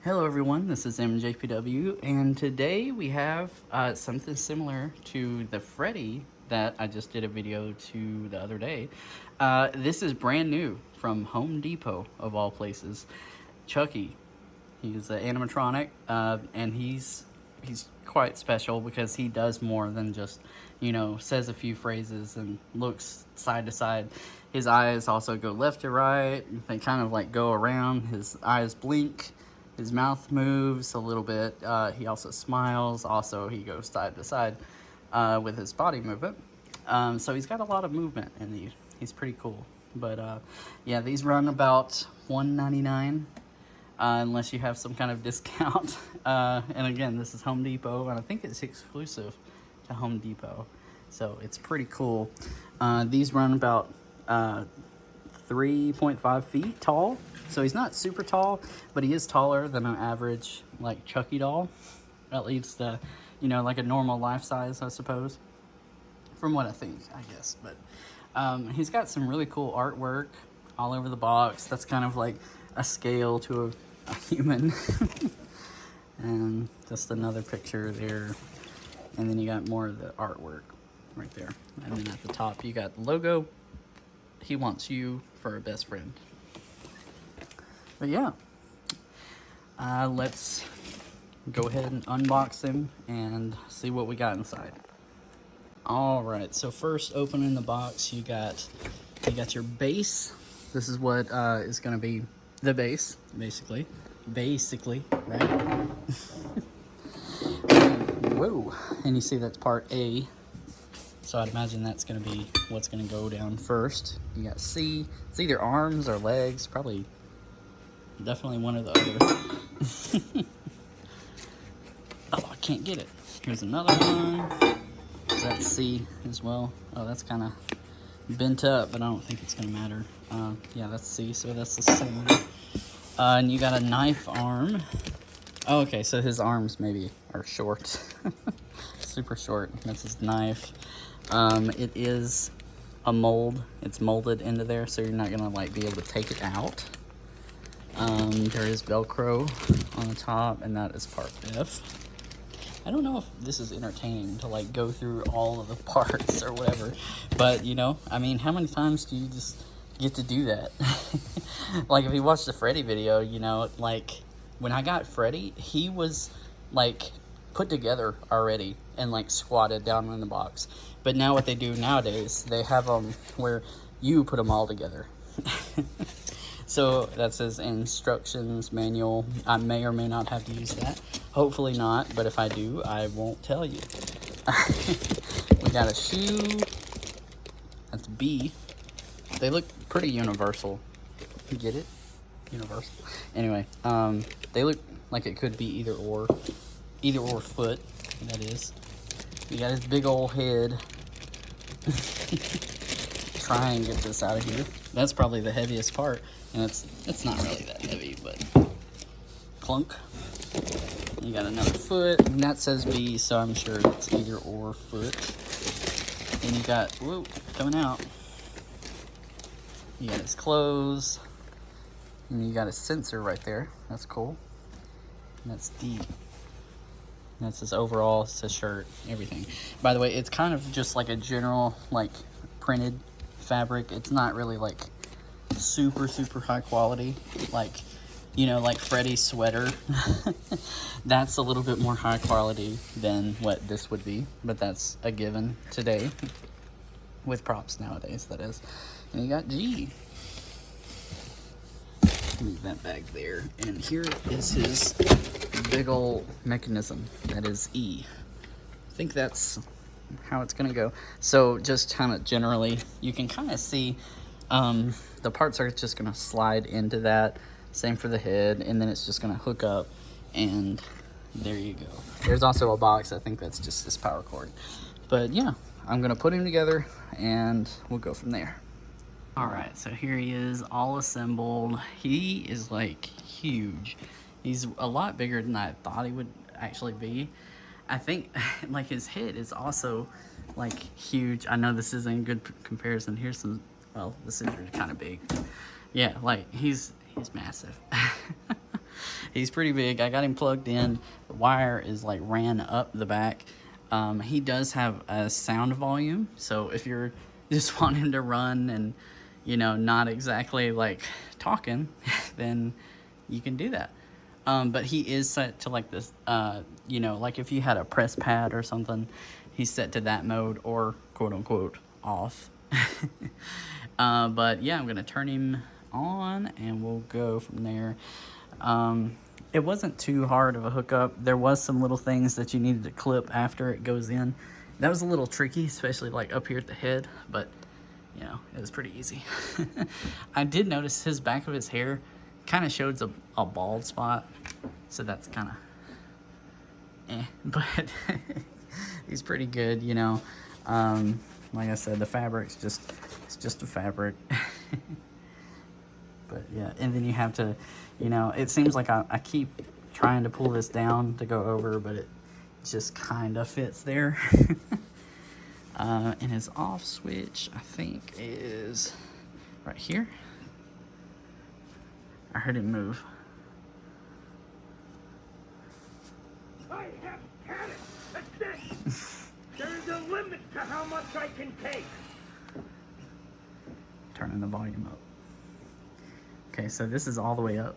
Hello everyone, this is MJPW, and today we have something similar to the Freddy that I just did a video to the other day. This is brand new from Home Depot, of all places. Chucky. He's an animatronic, and he's quite special because he does more than just, says a few phrases and looks side to side. His eyes also go left to right. They kind of like go around. His eyes blink. His mouth moves a little bit. He also smiles. Also, he goes side to side with his body movement. So he's got a lot of movement, and he's pretty cool. But yeah, these run about $1.99 unless you have some kind of discount. And again, this is Home Depot, and I think it's exclusive to Home Depot. So it's pretty cool. These run about 3.5 feet tall. So he's not super tall, but he is taller than an average, like, Chucky doll. At least, like a normal life size, I suppose. From what I think, I guess. But he's got some really cool artwork all over the box. That's kind of like a scale to a human. And just another picture there. And then you got more of the artwork right there. And then at the top, you got the logo. He wants you for a best friend. But yeah, let's go ahead and unbox him and see what we got inside. All right, so first opening the box, you got your base. This is what is going to be the base, basically, right? Whoa, and you see that's part A. So I'd imagine that's going to be what's going to go down first. You got C. It's either arms or legs, probably. Definitely one or the other. Oh, I can't get it. Here's another one. That's C as well. Oh, that's kind of bent up, but I don't think it's going to matter. Yeah, that's C, so that's the same. And you got a knife arm. Oh, okay, so his arms maybe are short. Super short. That's his knife. It is a mold. It's molded into there, so you're not going to, like, be able to take it out. There is Velcro on the top, and that is part F. I don't know if this is entertaining to, like, go through all of the parts or whatever, but, I mean, how many times do you just get to do that? Like, if you watch the Freddy video, like, when I got Freddy, he was, like, put together already and, like, squatted down in the box. But now what they do nowadays, they have them where you put them all together. So that says instructions manual. I may or may not have to use that. Hopefully not, but if I do, I won't tell you. We got a shoe. That's B. They look pretty universal. You get it? Universal. Anyway, they look like it could be either or foot. That is. You got his big old head. Try and get this out of here. That's probably the heaviest part, and it's not really that heavy, but clunk. You got another foot, and that says B, so I'm sure it's either or foot. And you got, whoa, coming out. You got his clothes, and you got a sensor right there. That's cool. And that's D. And that's his overall, it's his shirt, everything. By the way, it's kind of just like a general, like, printed fabric. It's not really like super high quality, like like Freddy's sweater. That's a little bit more high quality than what this would be, but that's a given today with props nowadays, that is. And you got G. Leave that bag there, and here is his big old mechanism. That is E. I think that's how it's gonna go. So just kind of generally, you can kind of see the parts are just gonna slide into that. Same for the head, and then it's just gonna hook up, and there you go. There's also a box. I think that's just this power cord. But yeah, I'm gonna put him together, and we'll go from there. All right, so here he is, all assembled. He is like huge. He's a lot bigger than I thought he would actually be. I think like his head is also like huge. I know this isn't a good comparison. Here's some, well, the scissors are kind of big. Yeah, like he's massive. He's pretty big. I got him plugged in. The wire is like ran up the back. He does have a sound volume, so if you're just want him to run and, you know, not exactly like talking, then you can do that. But he is set to like this, you know, like if you had a press pad or something, he's set to that mode, or quote unquote off. But yeah, I'm gonna turn him on and we'll go from there. It wasn't too hard of a hookup. There was some little things that you needed to clip after it goes in. That was a little tricky, especially like up here at the head, but you know, it was pretty easy. I did notice his back of his hair kind of shows a bald spot, so that's kind of but he's pretty good, you know. Like I said, the fabric's it's just a fabric. But yeah, and then you have to, you know, it seems like I keep trying to pull this down to go over, but it just kind of fits there. And his off switch, I think, is right here. I heard him move. I have had it. That's it. There's a limit to how much I can take. Turning the volume up. Okay, so this is all the way up.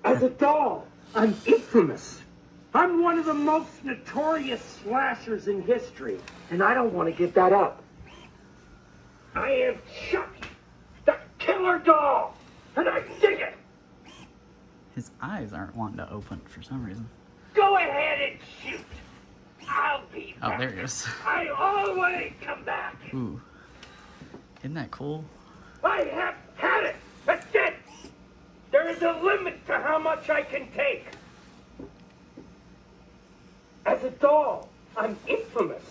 As a doll, I'm infamous. I'm one of the most notorious slashers in history, and I don't want to give that up. I am Chucky, the killer doll, and I dig it. His eyes aren't wanting to open for some reason. Go ahead and shoot. I'll be back. Oh, there he is. I always come back. Ooh. Isn't that cool? I have had it. That's it. There is a limit to how much I can take. As a doll, I'm infamous.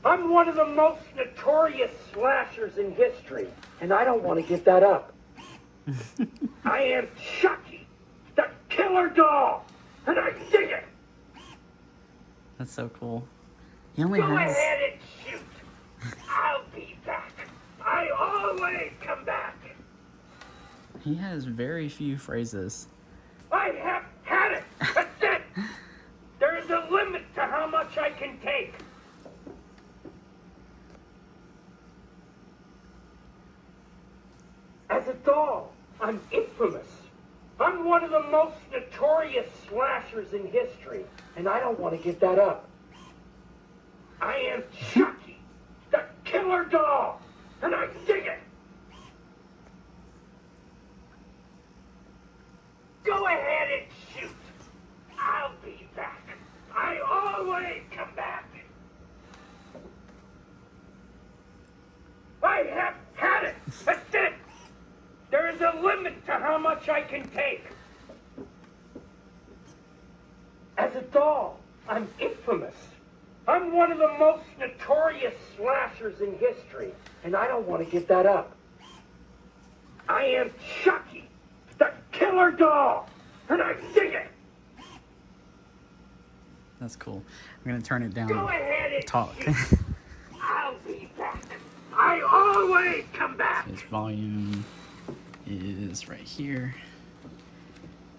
I'm one of the most notorious slashers in history, and I don't want to give that up. I am Chucky, the killer doll, and I dig it. That's so cool. He only Go has... ahead and shoot. I'll be back. I always come back. He has very few phrases. I have had it. That's it. There is a limit to how much I can take. As a doll, I'm infamous. I'm one of the most notorious slashers in history, and I don't want to give that up. I am Chucky, the killer doll, and I dig it. Go ahead and shoot. I'll be back. I always come back. I have had it. That's it. There is a limit to how much I can take. As a doll, I'm infamous. I'm one of the most notorious slashers in history, and I don't want to give that up. I am Chucky, the killer doll, and I dig it. That's cool. I'm gonna turn it down. Go ahead and Talk. shoot. I'll be back. I always come back. His volume is right here.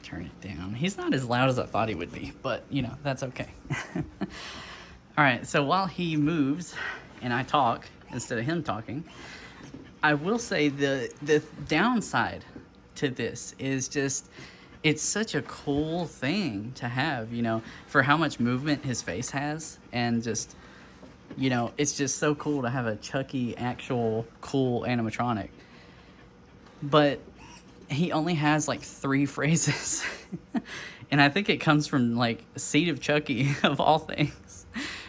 Turn it down. He's not as loud as I thought he would be, but you know, that's okay. All right, so while he moves and I talk instead of him talking, I will say the downside to this is just, it's such a cool thing to have, you know, for how much movement his face has, and just, you know, it's just so cool to have a Chucky actual cool animatronic. But he only has like 3 phrases. And I think it comes from like Seed of Chucky of all things.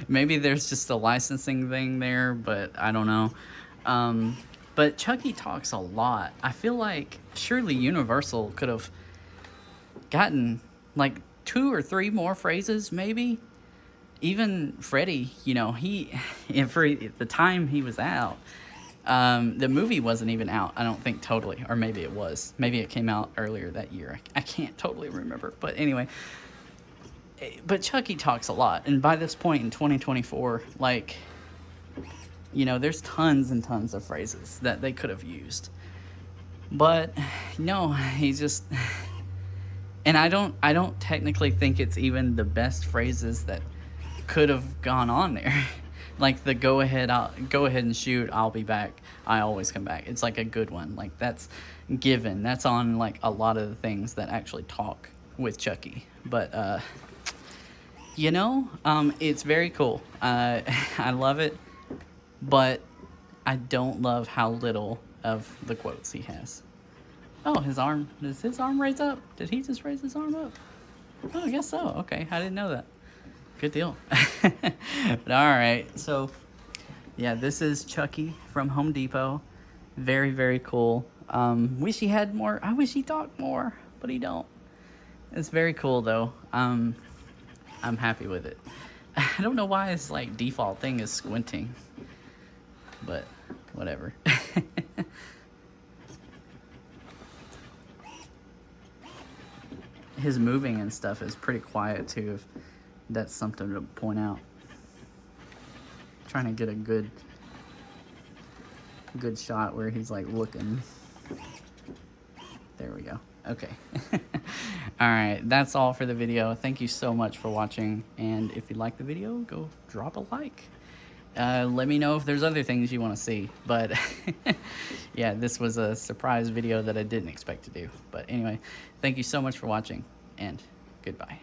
Maybe there's just a licensing thing there, but I don't know. But Chucky talks a lot. I feel like surely Universal could have gotten like 2 or 3 more phrases, maybe. Even Freddy, you know, for the time he was out, the movie wasn't even out, I don't think, totally. Or maybe it was. Maybe it came out earlier that year. I can't totally remember. But anyway, but Chucky talks a lot. And by this point in 2024, like, you know, there's tons and tons of phrases that they could have used. But no, he just... And I don't technically think it's even the best phrases that could have gone on there. Like the go ahead and shoot, I'll be back, I always come back. It's like a good one. Like that's given. That's on like a lot of the things that actually talk with Chucky. But you know, it's very cool. I love it, but I don't love how little of the quotes he has. Oh, his arm, does his arm raise up? Did he just raise his arm up? Oh, I guess so. Okay, I didn't know that. Good deal. But all right, so yeah, this is Chucky from Home Depot. Very, very cool. Wish he had more. I wish he talked more, but he don't. It's very cool though. I'm happy with it. I don't know why his like default thing is squinting, but whatever. His moving and stuff is pretty quiet too, if that's something to point out. Trying to get a good shot where he's like looking. There we go. Okay. All right, that's all for the video. Thank you so much for watching, and if you like the video, go drop a like. Let me know if there's other things you want to see, but yeah, this was a surprise video that I didn't expect to do. But anyway, thank you so much for watching, and goodbye.